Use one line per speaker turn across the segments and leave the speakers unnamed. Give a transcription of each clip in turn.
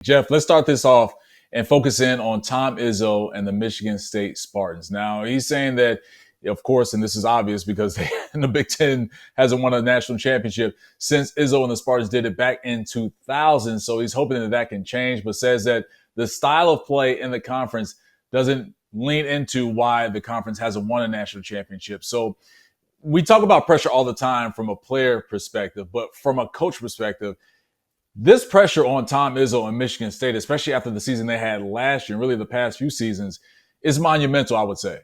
Jeff, let's start this off and focus in on Tom Izzo and the Michigan State Spartans. Now, he's saying that, of course, and this is obvious because the Big Ten hasn't won a national championship since Izzo and the Spartans did it back in 2000. So he's hoping that that can change, but says that the style of play in the conference doesn't lean into why the conference hasn't won a national championship. So we talk about pressure all the time from a player perspective, but from a coach perspective, this pressure on Tom Izzo and Michigan State, especially after the season they had last year, and really the past few seasons, is monumental, I would say.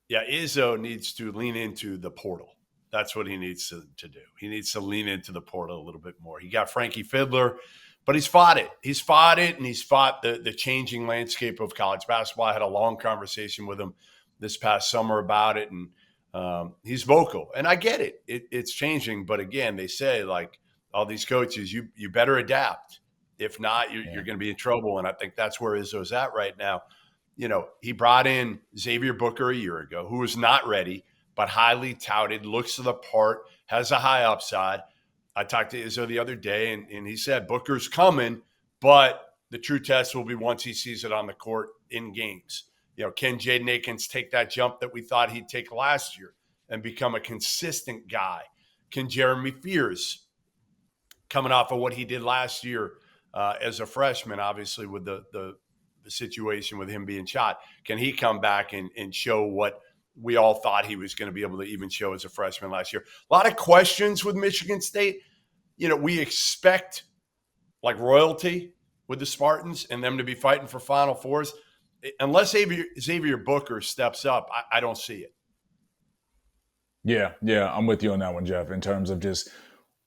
Yeah, Izzo needs to lean into the portal. That's what he needs to do. He needs to lean into the portal a little bit more. He got Frankie Fiddler, but he's fought it. He's fought it, and he's fought the changing landscape of college basketball. I had a long conversation with him this past summer about it, and he's vocal. And I get it. It's changing. But, again, they say, like, all these coaches, you better adapt. If not, you're going to be in trouble. And I think that's where Izzo's at right now. You know, he brought in Xavier Booker a year ago, who was not ready, but highly touted, looks the part, has a high upside. I talked to Izzo the other day, and he said Booker's coming, but the true test will be once he sees it on the court in games. You know, can Jaden Akins take that jump that we thought he'd take last year and become a consistent guy? Can Jeremy Fears, coming off of what he did last year as a freshman, obviously with the situation with him being shot, can he come back and show what we all thought he was going to be able to even show as a freshman last year? A lot of questions with Michigan State. You know, we expect like royalty with the Spartans and them to be fighting for Final Fours. Unless Xavier Booker steps up, I don't see it.
Yeah, I'm with you on that one, Jeff, in terms of just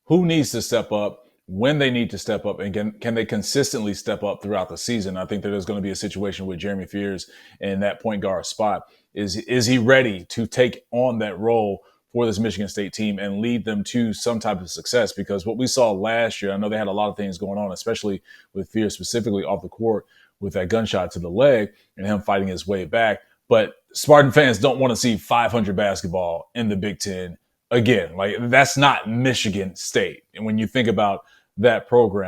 who needs to step up, when they need to step up, and can they consistently step up throughout the season. I think that there's going to be a situation with Jeremy Fears in that point guard spot. Is he ready to take on that role for this Michigan State team and lead them to some type of success? Because what we saw last year, I know they had a lot of things going on, especially with Fears specifically off the court with that gunshot to the leg and him fighting his way back. But Spartan fans don't want to see 500 basketball in the Big Ten again. Like, that's not Michigan State. And when you think about that program,